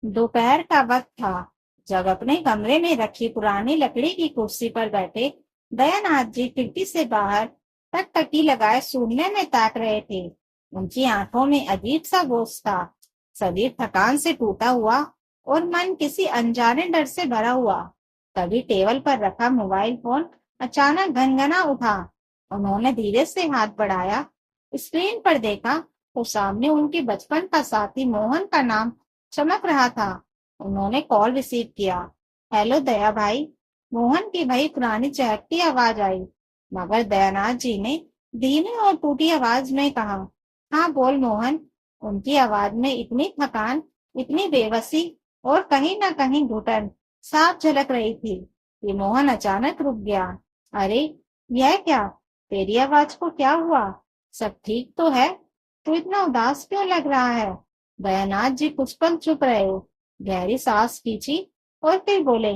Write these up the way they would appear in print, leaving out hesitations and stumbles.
दोपहर का वक्त था जब अपने कमरे में रखी पुरानी लकड़ी की कुर्सी पर बैठे दयानाथ जी खिड़की से बाहर टकटकी लगाए शून्य में ताक रहे थे। उनकी आंखों में अजीब सा बोझ था। शरीर थकान से टूटा हुआ और मन किसी अनजाने डर से भरा हुआ। तभी टेबल पर रखा मोबाइल फोन अचानक घनघना उठा। उन्होंने धीरे से हाथ बढ़ाया, स्क्रीन पर देखा तो सामने उनके बचपन का साथी मोहन का नाम चमक रहा था। उन्होंने कॉल रिसीव किया। हेलो दया भाई। मोहन की वही पुरानी चहकती आवाज आई, मगर दयानाथ जी ने धीमी और टूटी आवाज में कहा, हाँ बोल मोहन। उनकी आवाज में इतनी थकान, इतनी बेबसी और कहीं ना कहीं घुटन साफ झलक रही थी कि मोहन अचानक रुक गया। अरे, यह क्या? तेरी आवाज को क्या हुआ? सब ठीक तो है? तू इतना उदास क्यों लग रहा है? दयानाथ जी कुछ पल चुप रहे, गहरी सांस खींची और फिर बोले,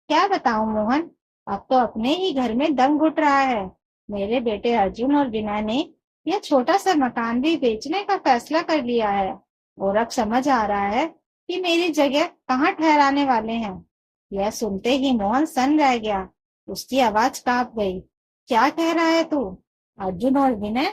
क्या बताऊं मोहन, अब तो अपने ही घर में दम घुट रहा है। मेरे बेटे अर्जुन और विनय ने यह छोटा सा मकान भी बेचने का फैसला कर लिया है और अब समझ आ रहा है कि मेरी जगह कहाँ ठहराने वाले हैं। यह सुनते ही मोहन सन रह गया। उसकी आवाज कांप गई। क्या कह रहा है तू? अर्जुन और विनय,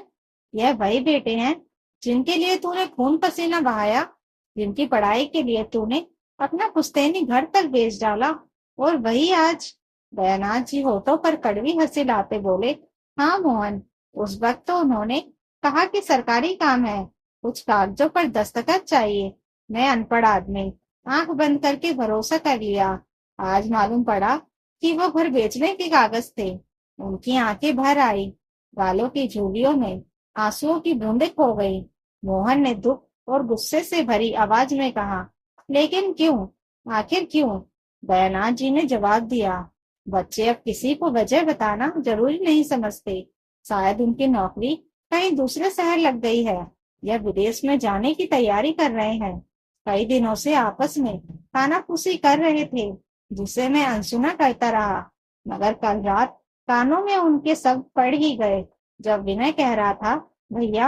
यह वही बेटे हैं जिनके लिए तूने खून पसीना बहाया, जिनकी पढ़ाई के लिए तूने अपना पुश्तैनी घर तक बेच डाला, और वही आज। दयानाथ जी होठों पर कड़वी हंसी लाते बोले, हाँ मोहन, उस वक्त तो उन्होंने कहा कि सरकारी काम है, कुछ कागजों पर दस्तखत चाहिए। मैं अनपढ़ आदमी आंख बंद करके भरोसा कर लिया। आज मालूम पड़ा कि वो घर बेचने के कागज थे। उनकी आंखें भर आई, गालों की झुर्रियों में आंसुओं की बूंदें खो गई। मोहन ने दुख और गुस्से से भरी आवाज में कहा, लेकिन क्यों? आखिर क्यों? दयानाथ जी ने जवाब दिया, बच्चे अब किसी को वजह बताना जरूरी नहीं समझते। शायद उनकी नौकरी कहीं दूसरे शहर लग गई है या विदेश में जाने की तैयारी कर रहे हैं। कई दिनों से आपस में कानाफूसी कर रहे थे, जिसे मैं अनसुना करता रहा, मगर कल रात कानों में उनके शब्द पड़ ही गए जब विनय कह रहा था, भैया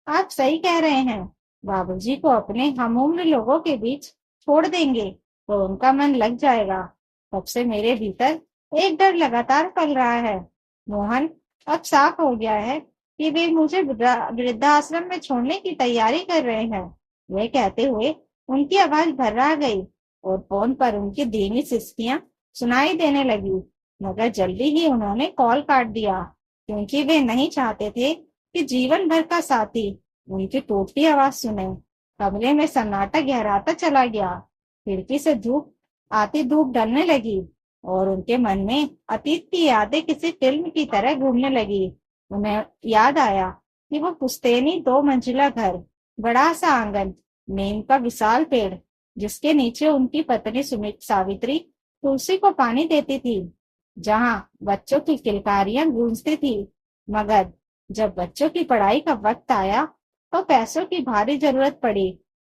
आप सही कह रहे हैं, बाबूजी को अपने हमउम्र लोगों के बीच छोड़ देंगे तो उनका मन लग जाएगा। तब से मेरे भीतर एक डर लगातार पल रहा है। मोहन, अब साफ हो गया है कि वे मुझे वृद्धाश्रम में छोड़ने की तैयारी कर रहे हैं। वे कहते हुए उनकी आवाज भर्रा गई और फोन पर उनकी धीमी सिसकियां सुनाई देने लगी, मगर जल्दी ही उन्होंने कॉल काट दिया, क्योंकि वे नहीं चाहते थे कि जीवन भर का साथी उनकी टूटती आवाज सुने। कमरे में सन्नाटा गहराता चला गया। खिड़की से धूप आती धूप ढलने लगी और उनके मन में अतीत की यादें किसी फिल्म की तरह घूमने लगी। उन्हें याद आया कि वो पुश्तैनी 2 मंजिला घर, बड़ा सा आंगन, नीम का विशाल पेड़, जिसके नीचे उनकी पत्नी सुमित सावित्री तुलसी को पानी देती थी, जहां बच्चों की किलकारियां गूंजती थी। मगर जब बच्चों की पढ़ाई का वक्त आया तो पैसों की भारी जरूरत पड़ी।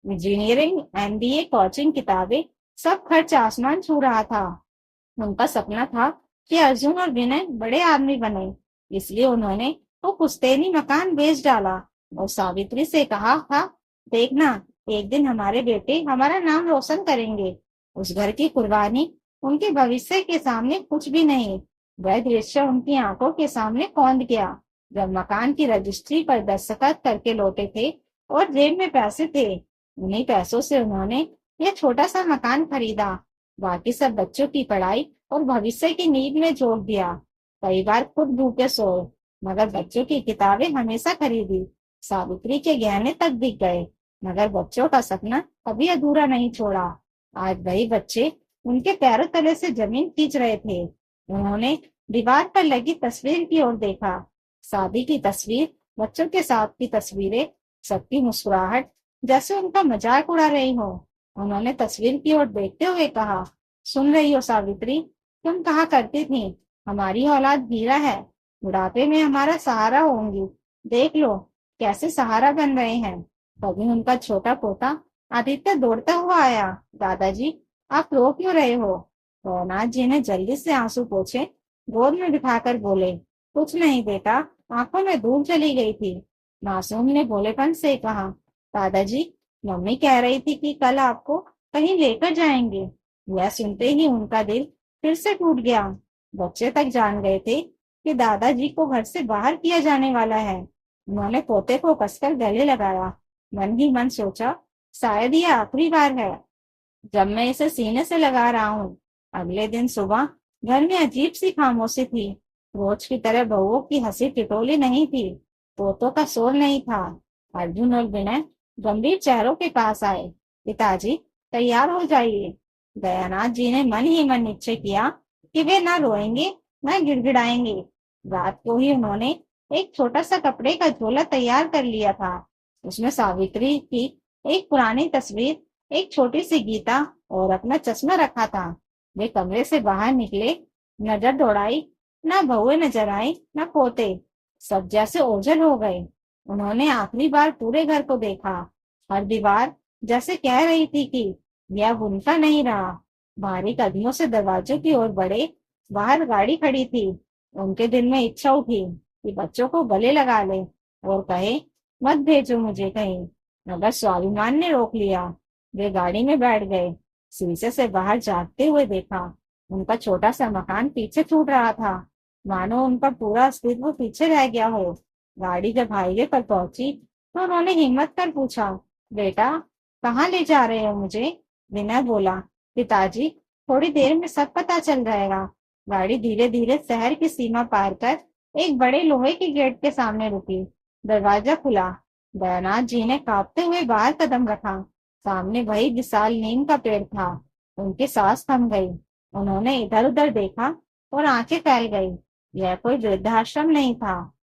इंजीनियरिंग, एमबीए, कोचिंग, किताबें, सब खर्च आसमान छू रहा था। उनका सपना था कि अर्जुन और विनय बड़े आदमी बने, इसलिए उन्होंने वो पुश्तैनी मकान बेच डाला और सावित्री से कहा था, देखना, एक दिन हमारे बेटे हमारा नाम रोशन करेंगे। उस घर की कुर्बानी उनके भविष्य के सामने कुछ भी नहीं। वह दृश्य उनकी आंखों के सामने कौंध गया जब मकान की रजिस्ट्री पर दस्तखत करके लौटे थे और जेब में पैसे थे। उन्हीं पैसों से उन्होंने यह छोटा सा मकान खरीदा। बाकी सब बच्चों की पढ़ाई और भविष्य की नींव में जोड़ दिया। कई बार खुद भूखे सोए, मगर बच्चों की किताबें हमेशा खरीदी। सावित्री के गहने तक बिक गए, मगर बच्चों का सपना कभी अधूरा नहीं छोड़ा। आज वही बच्चे उनके पैरों तले से जमीन खींच रहे थे। उन्होंने दीवार पर लगी तस्वीर की ओर देखा, शादी की तस्वीर, बच्चों के साथ की तस्वीरें, सबकी मुस्कुराहट जैसे उनका मजाक उड़ा रही हो। उन्होंने तस्वीर की ओर देखते हुए कहा, सुन रही हो सावित्री, तुम कहा करती थी हमारी औलाद हीरा है, बुढ़ापे में हमारा सहारा होंगी। देख लो कैसे सहारा बन रहे हैं। तभी उनका छोटा पोता आदित्य दौड़ता हुआ आया। दादाजी, आप रो क्यों रहे हो? भवनाथ जी ने जल्दी से आंसू पोंछे, गोद में बिठाकर बोले, कुछ नहीं बेटा, आंखों में धूल चली गई थी। मासूम ने भोलेपन से कहा, दादाजी, मम्मी कह रही थी कि कल आपको कहीं लेकर जाएंगे। यह सुनते ही उनका दिल फिर से टूट गया। बच्चे तक जान गए थे कि दादाजी को घर से बाहर किया जाने वाला है। उन्होंने पोते को कसकर गले लगाया। मन ही मन सोचा, शायद ये आखिरी बार है जब मैं इसे सीने से लगा रहा हूँ। अगले दिन सुबह घर में अजीब सी खामोशी थी। रोज की तरह बहुओं की हंसी टिटोली नहीं थी, तोतों का शोर नहीं था। अर्जुन और विनय गंभीर चेहरों के पास आए। पिताजी, तैयार हो जाइए। दयानाथ जी ने मन ही मन निश्चय किया कि वे ना रोएंगे न गिड़गिड़ाएंगे। रात को ही उन्होंने एक छोटा सा कपड़े का झोला तैयार कर लिया था। उसमें सावित्री की एक पुरानी तस्वीर, एक छोटी सी गीता और अपना चश्मा रखा था। वे कमरे से बाहर निकले, नजर दौड़ाई, ना बहुएं नजर आई न पोते। सब जैसे ओझल हो गए। उन्होंने आखिरी बार पूरे घर को देखा। हर दीवार जैसे कह रही थी कि यह अब उनका नहीं रहा। भारी कदमों से दरवाजों की ओर बढ़े। बाहर गाड़ी खड़ी थी। उनके दिल में इच्छा उठी कि बच्चों को गले लगा ले और कहे, मत भेजो मुझे कहीं। मगर स्वाभिमान ने रोक लिया। वे गाड़ी में बैठ गए। शीशे से बाहर झांकते हुए देखा, उनका छोटा सा मकान पीछे छूट रहा था, मानो उनका पूरा अस्तित्व पीछे रह गया हो। गाड़ी जब हाईवे पर पहुंची तो उन्होंने हिम्मत कर पूछा, बेटा, कहाँ ले जा रहे हो मुझे? विनय बोला, पिताजी, थोड़ी देर में सब पता चल जाएगा। गाड़ी धीरे धीरे शहर की सीमा पार कर एक बड़े लोहे के गेट के सामने रुकी। दरवाजा खुला। दयानाथ जी ने कांपते हुए बाहर कदम रखा। सामने वही विशाल नीम का पेड़ था। उनकी सांस थम गई। उन्होंने इधर उधर देखा और आंखें फैल गई। यह कोई वृद्धाश्रम नहीं था,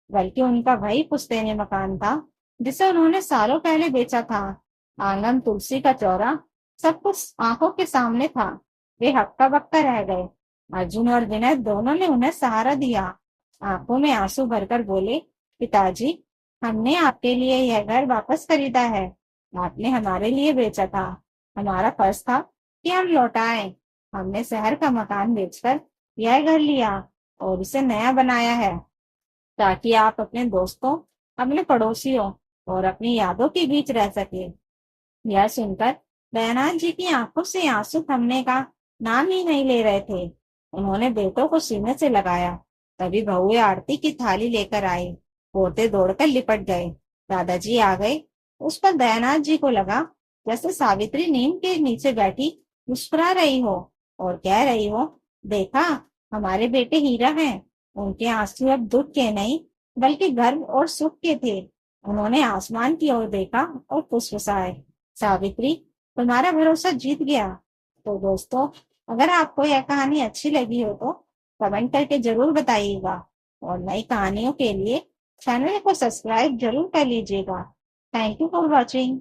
बल्कि उनका वही पुश्तैनी मकान था जिसे उन्होंने सालों पहले बेचा था। आंगन, तुलसी का चौरा, सब कुछ आंखों के सामने था। वे हक्का बक्का रह गए। अर्जुन और विनय दोनों ने उन्हें सहारा दिया। आंखों में आंसू भरकर बोले, पिताजी, हमने आपके लिए यह घर वापस खरीदा है। आपने हमारे लिए बेचा था। हमारा फर्ज था कि हम लौटाएं। हमने शहर का मकान बेचकर यह घर लिया और इसे नया बनाया है, ताकि आप अपने दोस्तों, अपने पड़ोसियों और अपनी यादों के बीच रह सके। यह सुनकर दयानंद जी की आंखों से आंसू थमने का नाम ही नहीं ले रहे थे। उन्होंने बेटों को सीने से लगाया। तभी बहुए आरती की थाली लेकर आए। पोते दौड़कर लिपट गए। दादाजी आ गए। उस पर दयानंद जी को लगा जैसे सावित्री नीम के नीचे बैठी मुस्कुरा रही हो और कह रही हो, देखा, हमारे बेटे हीरा हैं। उनके आंसू अब दुख के नहीं, बल्कि गर्व और सुख के थे। उन्होंने आसमान की ओर देखा और फुसफुसाए, सावित्री, तुम्हारा भरोसा जीत गया। तो दोस्तों, अगर आपको यह कहानी अच्छी लगी हो तो कमेंट करके जरूर बताइएगा और नई कहानियों के लिए चैनल को सब्सक्राइब जरूर कर लीजिएगा। Thank you for watching.